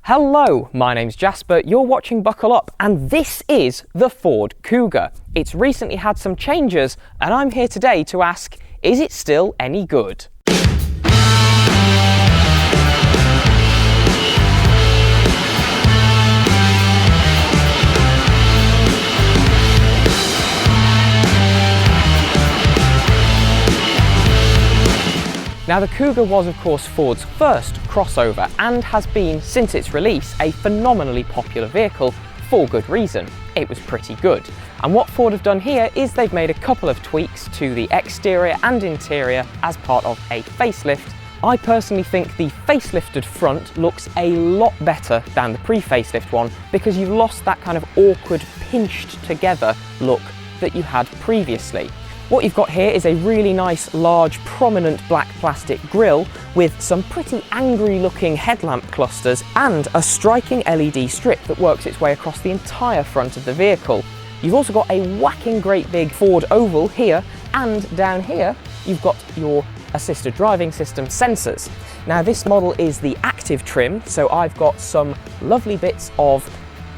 Hello, my name's Jasper, you're watching Buckle Up, and this is the Ford Kuga. It's recently had some changes, and I'm here today to ask, is it still any good? Now, the Kuga was of course Ford's first crossover and has been, since its release, a phenomenally popular vehicle for good reason. It was pretty good. And what Ford have done here is they've made a couple of tweaks to the exterior and interior as part of a facelift. I personally think the facelifted front looks a lot better than the pre-facelift one because you've lost that kind of awkward, pinched together look that you had previously. What you've got here is a really nice, large, prominent black plastic grille with some pretty angry looking headlamp clusters and a striking LED strip that works its way across the entire front of the vehicle. You've also got a whacking great big Ford oval here, and down here you've got your assisted driving system sensors. Now, this model is the active trim, so I've got some lovely bits of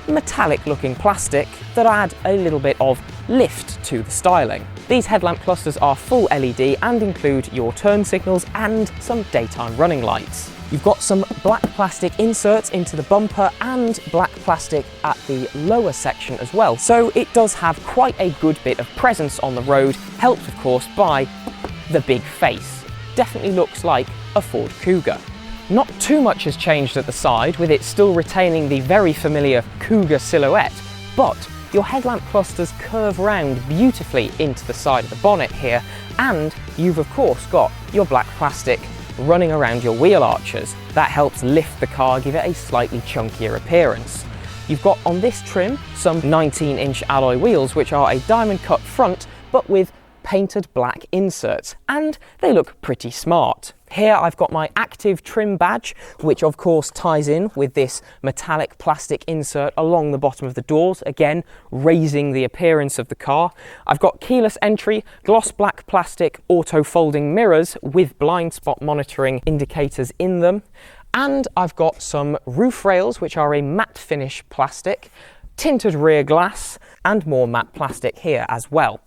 metallic looking plastic that add a little bit of lift to the styling. These headlamp clusters are full LED and include your turn signals and some daytime running lights. You've got some black plastic inserts into the bumper and black plastic at the lower section as well, so it does have quite a good bit of presence on the road, helped of course by the big face. Definitely looks like a Ford Kuga. Not too much has changed at the side, with it still retaining the very familiar Cougar silhouette, but your headlamp clusters curve round beautifully into the side of the bonnet here, and you've of course got your black plastic running around your wheel arches. That helps lift the car, give it a slightly chunkier appearance. You've got on this trim some 19-inch alloy wheels, which are a diamond cut front, but with painted black inserts, and they look pretty smart. Here I've got my active trim badge, which of course ties in with this metallic plastic insert along the bottom of the doors, again raising the appearance of the car. I've got keyless entry, gloss black plastic auto folding mirrors with blind spot monitoring indicators in them, and I've got some roof rails which are a matte finish plastic, tinted rear glass, and more matte plastic here as well.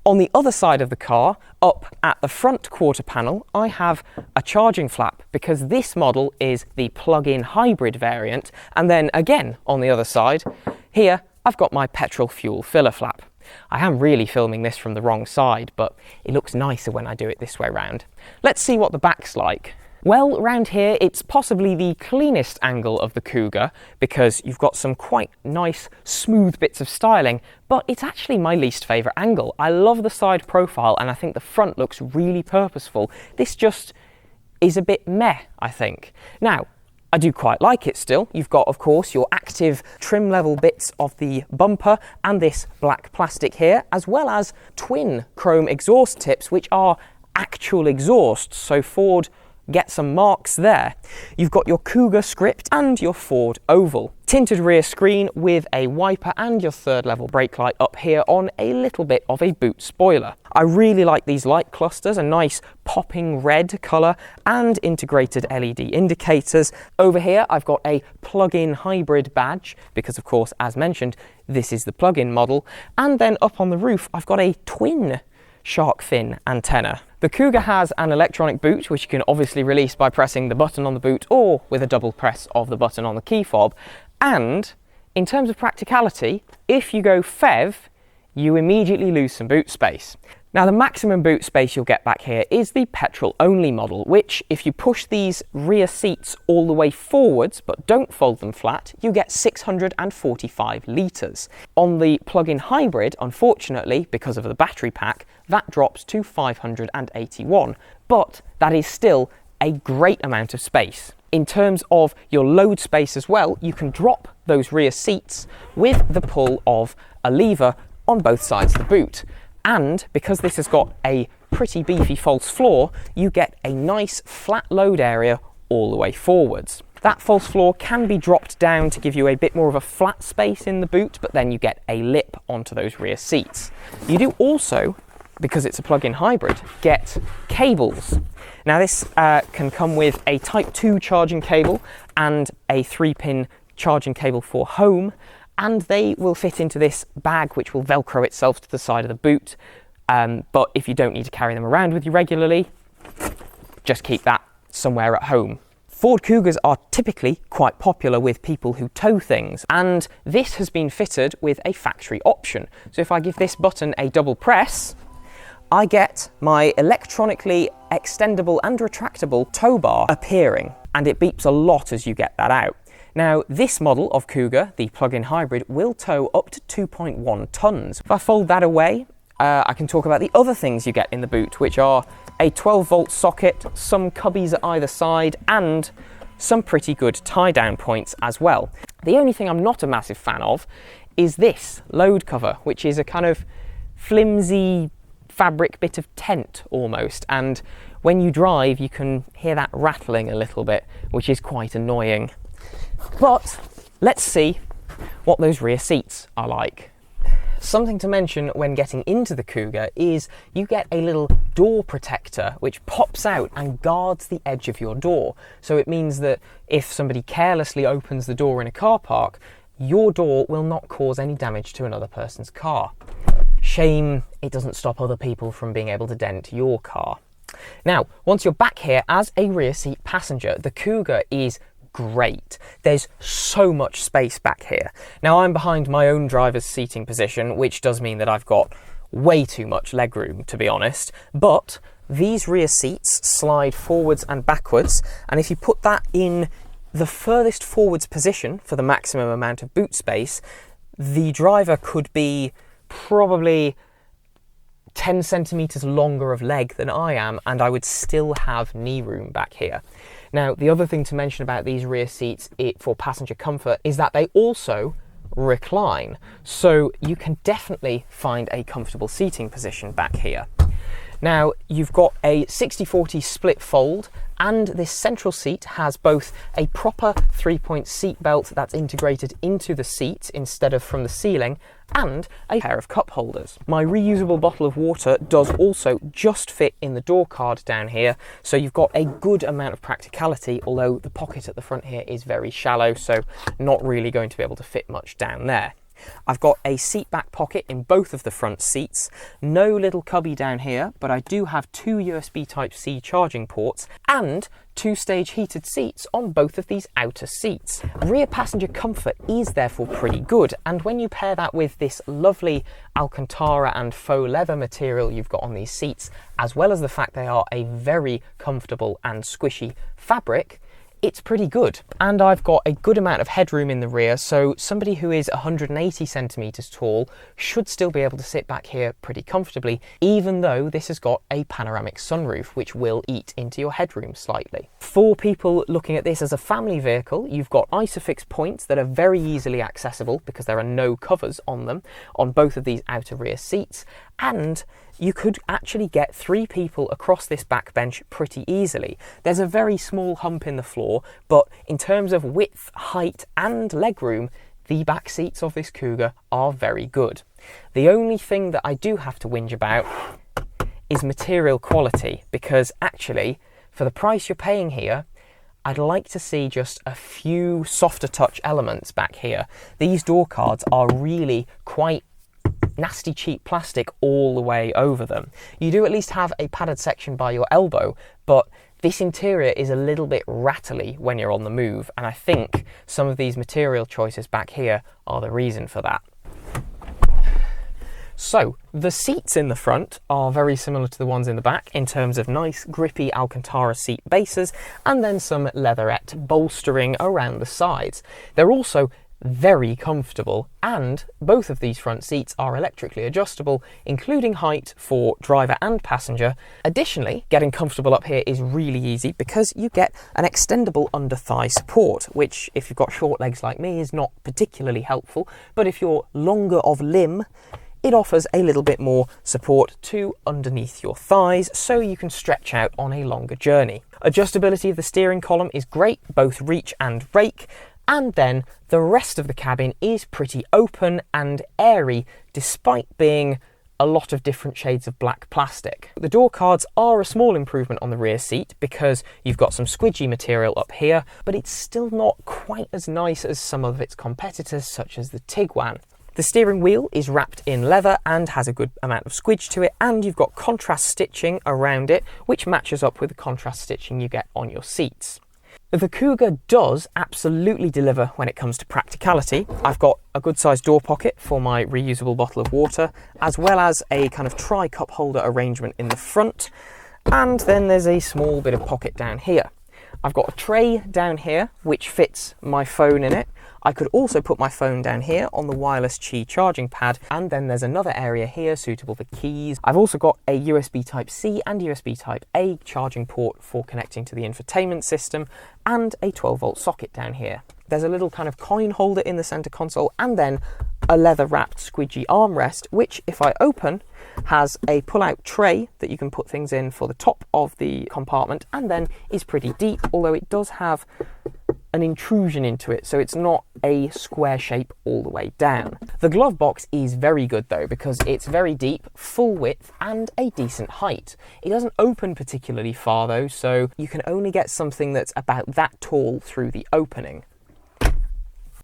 On the other side of the car, up at the front quarter panel, I have a charging flap because this model is the plug-in hybrid variant. And then again, on the other side, here I've got my petrol fuel filler flap. I am really filming this from the wrong side, but it looks nicer when I do it this way round. Let's see what the back's like. Well, around here it's possibly the cleanest angle of the Kuga because you've got some quite nice smooth bits of styling, but it's actually my least favourite angle. I love the side profile and I think the front looks really purposeful. This just is a bit meh, I think. Now, I do quite like it still. You've got, of course, your active trim level bits of the bumper and this black plastic here, as well as twin chrome exhaust tips, which are actual exhausts, so Ford get some marks there. You've got your Cougar script and your Ford oval. Tinted rear screen with a wiper and your third level brake light up here on a little bit of a boot spoiler. I really like these light clusters, a nice popping red colour and integrated LED indicators. Over here I've got a plug-in hybrid badge because of course, as mentioned, this is the plug-in model. And then up on the roof I've got a twin shark fin antenna. The Kuga has an electronic boot, which you can obviously release by pressing the button on the boot or with a double press of the button on the key fob. And in terms of practicality, if you go PHEV, you immediately lose some boot space. Now, the maximum boot space you'll get back here is the petrol-only model, which, if you push these rear seats all the way forwards, but don't fold them flat, you get 645 litres. On the plug-in hybrid, unfortunately, because of the battery pack, that drops to 581, but that is still a great amount of space. In terms of your load space as well, you can drop those rear seats with the pull of a lever on both sides of the boot. And because this has got a pretty beefy false floor, you get a nice flat load area all the way forwards. That false floor can be dropped down to give you a bit more of a flat space in the boot, but then you get a lip onto those rear seats. You do also because it's a plug-in hybrid, get cables. Now this can come with a Type 2 charging cable and a 3-pin charging cable for home, and they will fit into this bag which will velcro itself to the side of the boot. But if you don't need to carry them around with you regularly, just keep that somewhere at home. Ford Cougars are typically quite popular with people who tow things, and this has been fitted with a factory option. So if I give this button a double press, I get my electronically extendable and retractable tow bar appearing, and it beeps a lot as you get that out. Now, this model of Cougar, the plug-in hybrid, will tow up to 2.1 tonnes. If I fold that away, I can talk about the other things you get in the boot, which are a 12-volt socket, some cubbies at either side, and some pretty good tie-down points as well. The only thing I'm not a massive fan of is this load cover, which is a kind of flimsy fabric bit of tent almost, and when you drive you can hear that rattling a little bit, which is quite annoying. But let's see what those rear seats are like. Something to mention when getting into the Cougar is you get a little door protector which pops out and guards the edge of your door. So it means that if somebody carelessly opens the door in a car park, your door will not cause any damage to another person's car. Shame it doesn't stop other people from being able to dent your car. Now, once you're back here as a rear seat passenger, the Cougar is great. There's so much space back here. Now, I'm behind my own driver's seating position, which does mean that I've got way too much legroom, to be honest, but these rear seats slide forwards and backwards, and if you put that in the furthest forwards position for the maximum amount of boot space, the driver could be probably 10 centimetres longer of leg than I am, and I would still have knee room back here. Now, the other thing to mention about these rear seats for passenger comfort is that they also recline, so you can definitely find a comfortable seating position back here. Now, you've got a 60-40 split fold, and this central seat has both a proper 3-point seat belt that's integrated into the seat instead of from the ceiling, and a pair of cup holders. My reusable bottle of water does also just fit in the door card down here, so you've got a good amount of practicality, although the pocket at the front here is very shallow, so not really going to be able to fit much down there. I've got a seat back pocket in both of the front seats, no little cubby down here, but I do have 2 USB Type-C charging ports and 2-stage heated seats on both of these outer seats. Rear passenger comfort is therefore pretty good, and when you pair that with this lovely Alcantara and faux leather material you've got on these seats, as well as the fact they are a very comfortable and squishy fabric, it's pretty good. And I've got a good amount of headroom in the rear, so somebody who is 180 centimetres tall should still be able to sit back here pretty comfortably, even though this has got a panoramic sunroof, which will eat into your headroom slightly. For people looking at this as a family vehicle, you've got ISOFIX points that are very easily accessible because there are no covers on them on both of these outer rear seats, and you could actually get 3 people across this back bench pretty easily. There's a very small hump in the floor, but in terms of width, height and legroom, the back seats of this Cougar are very good. The only thing that I do have to whinge about is material quality, because actually, for the price you're paying here, I'd like to see just a few softer touch elements back here. These door cards are really quite nasty cheap plastic all the way over them. You do at least have a padded section by your elbow, but this interior is a little bit rattly when you're on the move, and I think some of these material choices back here are the reason for that. So, the seats in the front are very similar to the ones in the back in terms of nice grippy Alcantara seat bases, and then some leatherette bolstering around the sides. They're also very comfortable, and both of these front seats are electrically adjustable, including height for driver and passenger. Additionally, getting comfortable up here is really easy because you get an extendable under thigh support, which if you've got short legs like me is not particularly helpful, but if you're longer of limb, it offers a little bit more support to underneath your thighs so you can stretch out on a longer journey. Adjustability of the steering column is great, both reach and rake, and then the rest of the cabin is pretty open and airy, despite being a lot of different shades of black plastic. The door cards are a small improvement on the rear seat because you've got some squidgy material up here, but it's still not quite as nice as some of its competitors, such as the Tiguan. The steering wheel is wrapped in leather and has a good amount of squidge to it, and you've got contrast stitching around it, which matches up with the contrast stitching you get on your seats. The Cougar does absolutely deliver when it comes to practicality. I've got a good sized door pocket for my reusable bottle of water, as well as a kind of tri-cup holder arrangement in the front, and then there's a small bit of pocket down here. I've got a tray down here which fits my phone in it. I could also put my phone down here on the wireless Qi charging pad, and then there's another area here suitable for keys. I've also got a USB Type-C and USB Type-A charging port for connecting to the infotainment system, and a 12-volt socket down here. There's a little kind of coin holder in the center console, and then a leather-wrapped squidgy armrest, which, if I open, has a pull-out tray that you can put things in for the top of the compartment, and then is pretty deep, although it does have an intrusion into it, so it's not a square shape all the way down. The glove box is very good though, because it's very deep, full width, and a decent height. It doesn't open particularly far though, so you can only get something that's about that tall through the opening.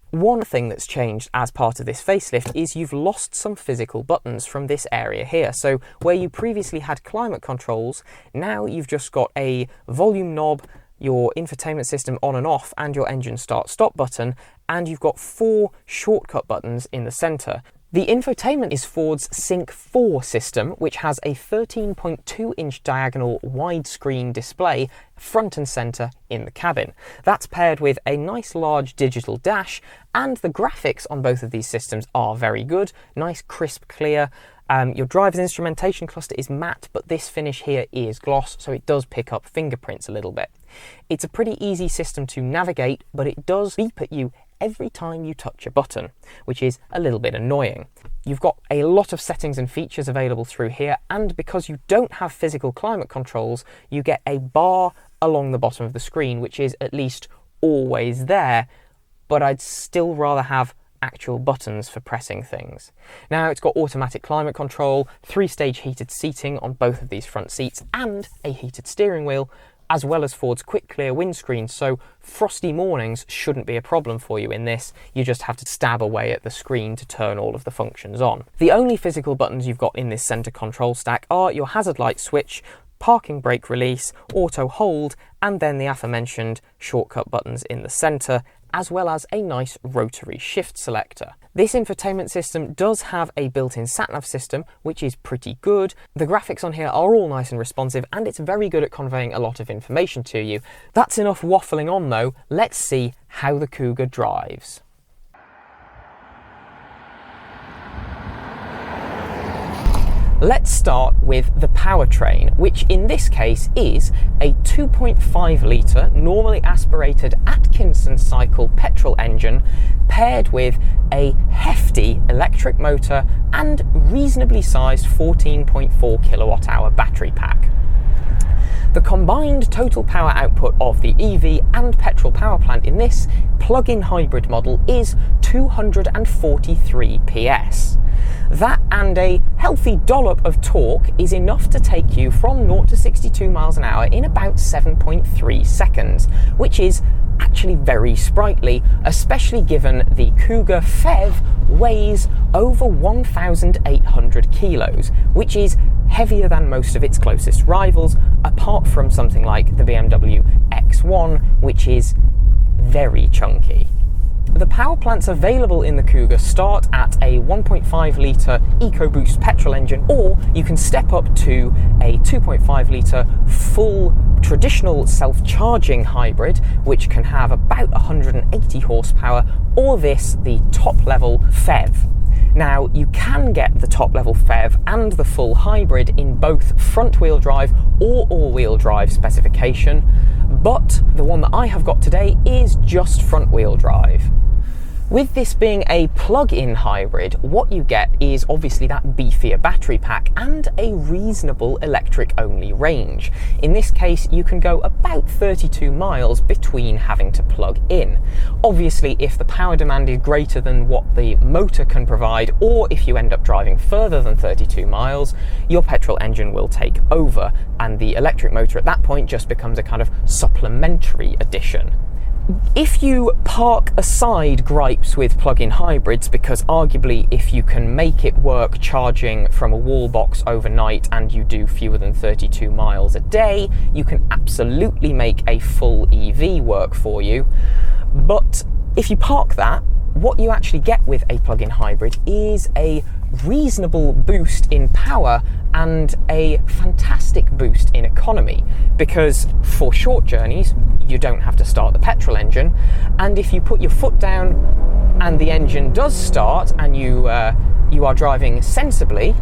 One thing that's changed as part of this facelift is you've lost some physical buttons from this area here. So where you previously had climate controls, now you've just got a volume knob, your infotainment system on and off, and your engine start-stop button, and you've got 4 shortcut buttons in the centre. The infotainment is Ford's Sync 4 system, which has a 13.2-inch diagonal widescreen display front and centre in the cabin. That's paired with a nice large digital dash, and the graphics on both of these systems are very good, nice crisp clear. Your driver's instrumentation cluster is matte, but this finish here is gloss, so it does pick up fingerprints a little bit. It's a pretty easy system to navigate, but it does beep at you every time you touch a button, which is a little bit annoying. You've got a lot of settings and features available through here, and because you don't have physical climate controls, you get a bar along the bottom of the screen, which is at least always there, but I'd still rather have actual buttons for pressing things. Now it's got automatic climate control, 3-stage heated seating on both of these front seats, and a heated steering wheel, as well as Ford's quick clear windscreen, so frosty mornings shouldn't be a problem for you in this. You just have to stab away at the screen to turn all of the functions on. The only physical buttons you've got in this centre control stack are your hazard light switch, parking brake release, auto hold, and then the aforementioned shortcut buttons in the centre, as well as a nice rotary shift selector. This infotainment system does have a built-in sat-nav system, which is pretty good. The graphics on here are all nice and responsive, and it's very good at conveying a lot of information to you. That's enough waffling on though. Let's see how the Cougar drives. Let's start with the powertrain, which in this case is a 2.5 litre, normally aspirated Atkinson cycle petrol engine, paired with a hefty electric motor and reasonably sized 14.4 kilowatt hour battery pack. The combined total power output of the EV and petrol power plant in this plug-in hybrid model is 243 PS. That and a healthy dollop of torque is enough to take you from 0 to 62 miles an hour in about 7.3 seconds, which is actually very sprightly, especially given the Cougar PHEV weighs over 1,800 kilos, which is heavier than most of its closest rivals, apart from something like the BMW X1, which is very chunky. The power plants available in the Cougar start at a 1.5 litre EcoBoost petrol engine, or you can step up to a 2.5 litre full traditional self-charging hybrid, which can have about 180 horsepower, or this, the top-level PHEV. Now, you can get the top-level PHEV and the full hybrid in both front-wheel drive or all-wheel drive specification, but the one that I have got today is just front-wheel drive. With this being a plug-in hybrid, what you get is obviously that beefier battery pack and a reasonable electric-only range. In this case, you can go about 32 miles between having to plug in. Obviously, if the power demand is greater than what the motor can provide, or if you end up driving further than 32 miles, your petrol engine will take over, and the electric motor at that point just becomes a kind of supplementary addition. If you park aside gripes with plug-in hybrids, because arguably if you can make it work charging from a wall box overnight and you do fewer than 32 miles a day, you can absolutely make a full EV work for you. But if you park that, what you actually get with a plug-in hybrid is a reasonable boost in power and a fantastic boost in economy, because for short journeys you don't have to start the petrol engine, and if you put your foot down and the engine does start and you are driving sensibly,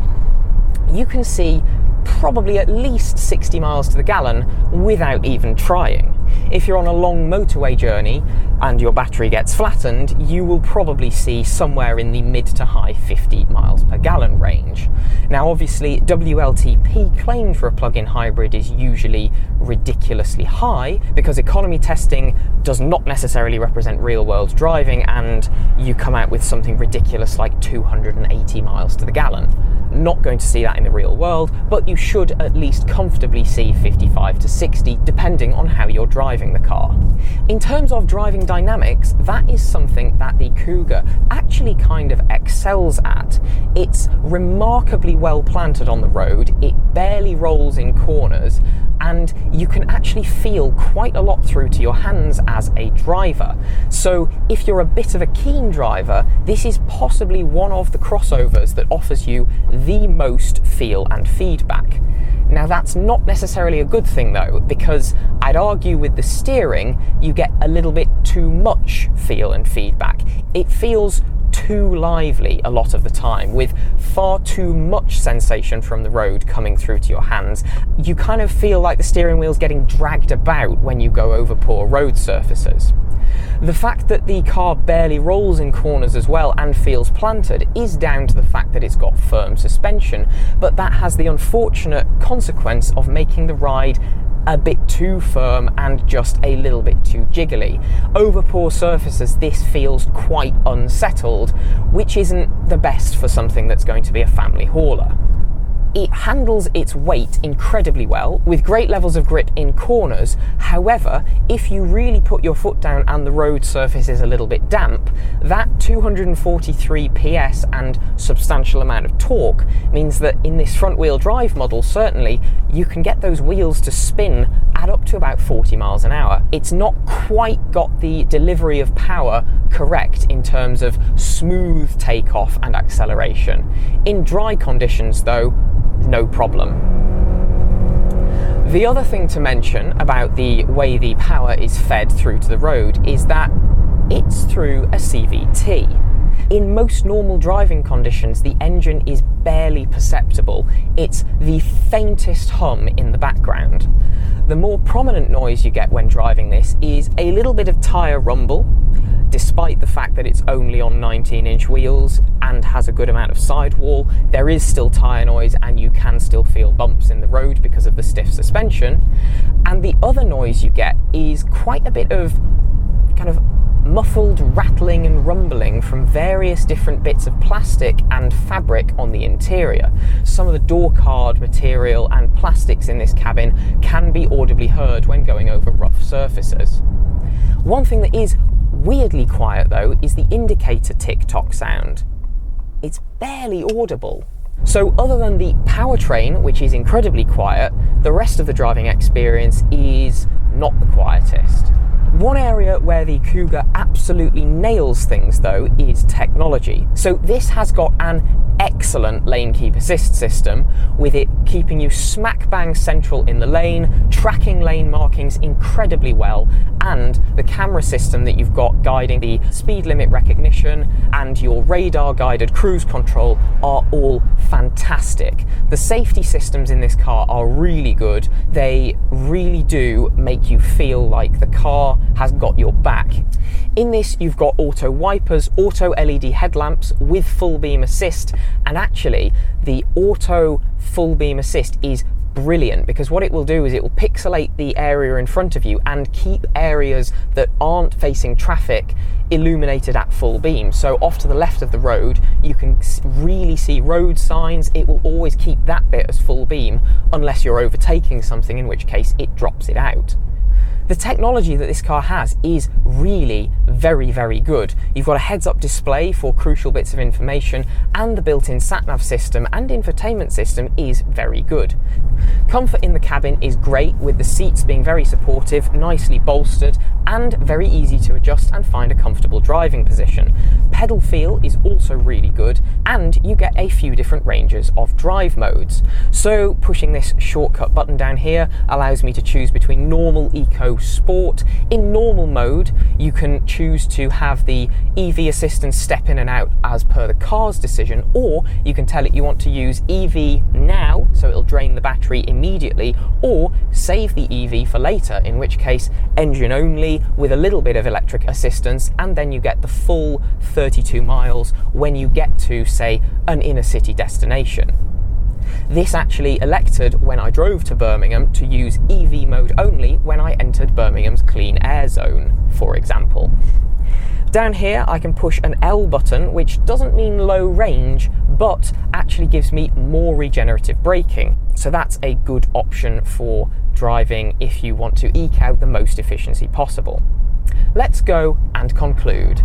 you can see probably at least 60 miles to the gallon without even trying. If you're on a long motorway journey and your battery gets flattened, you will probably see somewhere in the mid to high 50 miles per gallon range. Now obviously WLTP claimed for a plug-in hybrid is usually ridiculously high, because economy testing does not necessarily represent real-world driving, and you come out with something ridiculous like 280 miles to the gallon. Not going to see that in the real world, but you should at least comfortably see 55 to 60 depending on how you're driving the car. In terms of driving dynamics, that is something that the Cougar actually kind of excels at. It's remarkably well planted on the road, it barely rolls in corners, and you can actually feel quite a lot through to your hands as a driver. So if you're a bit of a keen driver, this is possibly one of the crossovers that offers you the most feel and feedback. Now that's not necessarily a good thing though, because I'd argue with the steering you get a little bit too much feel and feedback. It feels too lively a lot of the time, with far too much sensation from the road coming through to your hands. You kind of feel like the steering wheel's getting dragged about when you go over poor road surfaces. The fact that the car barely rolls in corners as well and feels planted is down to the fact that it's got firm suspension, but that has the unfortunate consequence of making the ride a bit too firm and just a little bit too jiggly. Over poor surfaces, this feels quite unsettled, which isn't the best for something that's going to be a family hauler. It handles its weight incredibly well, with great levels of grip in corners. However, if you really put your foot down and the road surface is a little bit damp, that 243 PS and substantial amount of torque means that in this front-wheel drive model, certainly, you can get those wheels to spin at up to about 40 miles an hour. It's not quite got the delivery of power correct in terms of smooth takeoff and acceleration. In dry conditions, though, no problem. The other thing to mention about the way the power is fed through to the road is that it's through a CVT. In most normal driving conditions, the engine is barely perceptible. It's the faintest hum in the background. The more prominent noise you get when driving this is a little bit of tyre rumble, despite the fact that it's only on 19-inch wheels and has a good amount of sidewall. There is still tyre noise and you can still feel bumps in the road because of the stiff suspension. And the other noise you get is quite a bit of kind of muffled rattling and rumbling from various different bits of plastic and fabric on the interior. Some of the door card material and plastics in this cabin can be audibly heard when going over rough surfaces. One thing that is weirdly quiet though is the indicator tick-tock sound. It's barely audible. So other than the powertrain, which is incredibly quiet, the rest of the driving experience is not the quietest. One area where the Cougar absolutely nails things though is technology. So this has got an excellent lane keep assist system, with it keeping you smack bang central in the lane, tracking lane markings incredibly well, and the camera system that you've got guiding the speed limit recognition and your radar guided cruise control are all fantastic. The safety systems in this car are really good. They really do make you feel like the car has got your back. In this, you've got auto wipers, auto LED headlamps with full beam assist, and actually the auto full beam assist is brilliant because what it will do is it will pixelate the area in front of you and keep areas that aren't facing traffic illuminated at full beam. So off to the left of the road you can really see road signs. It will always keep that bit as full beam unless you're overtaking something, in which case it drops it out. The technology that this car has is really very, very good. You've got a heads-up display for crucial bits of information, and the built-in sat-nav system and infotainment system is very good. Comfort in the cabin is great, with the seats being very supportive, nicely bolstered, and very easy to adjust and find a comfortable driving position. Pedal feel is also really good, and you get a few different ranges of drive modes. So pushing this shortcut button down here allows me to choose between normal, eco, sport. In normal mode, you can choose to have the EV assistance step in and out as per the car's decision, or you can tell it you want to use EV now, so it'll drain the battery immediately, or save the EV for later, in which case engine only with a little bit of electric assistance, and then you get the full 32 miles when you get to, say, an inner city destination. This actually elected, when I drove to Birmingham, to use EV mode only when I entered Birmingham's clean air zone, for example. Down here I can push an L button, which doesn't mean low range, but actually gives me more regenerative braking. So that's a good option for driving if you want to eke out the most efficiency possible. Let's go and conclude.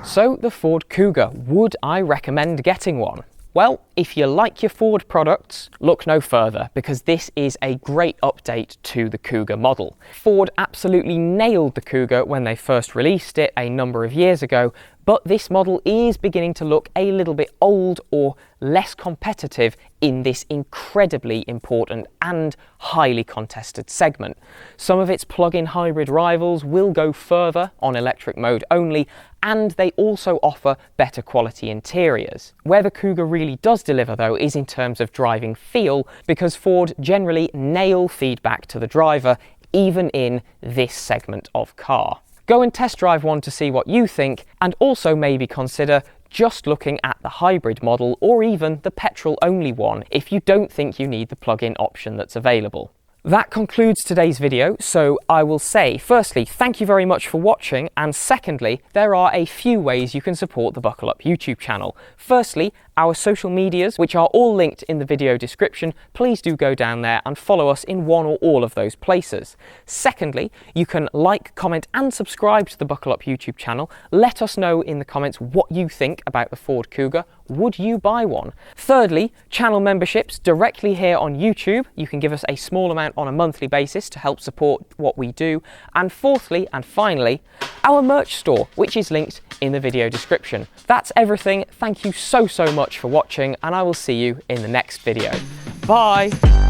So the Ford Kuga, would I recommend getting one? Well, if you like your Ford products, look no further, because this is a great update to the Kuga model. Ford absolutely nailed the Kuga when they first released it a number of years ago, but this model is beginning to look a little bit old or less competitive in this incredibly important and highly contested segment. Some of its plug-in hybrid rivals will go further on electric mode only, and they also offer better quality interiors. Where the Kuga really does deliver though is in terms of driving feel, because Ford generally nail feedback to the driver even in this segment of car. Go and test drive one to see what you think, and also maybe consider just looking at the hybrid model or even the petrol only one if you don't think you need the plug-in option that's available. That concludes today's video, so I will say, firstly, thank you very much for watching, and secondly, there are a few ways you can support the Buckle Up YouTube channel. Firstly, our social medias, which are all linked in the video description. Please do go down there and follow us in one or all of those places. Secondly, you can like, comment and subscribe to the Buckle Up YouTube channel. Let us know in the comments what you think about the Ford Kuga. Would you buy one? Thirdly, channel memberships directly here on YouTube. You can give us a small amount on a monthly basis to help support what we do. And fourthly and finally, our merch store, which is linked in the video description. That's everything. Thank you so much for watching, and I will see you in the next video. Bye!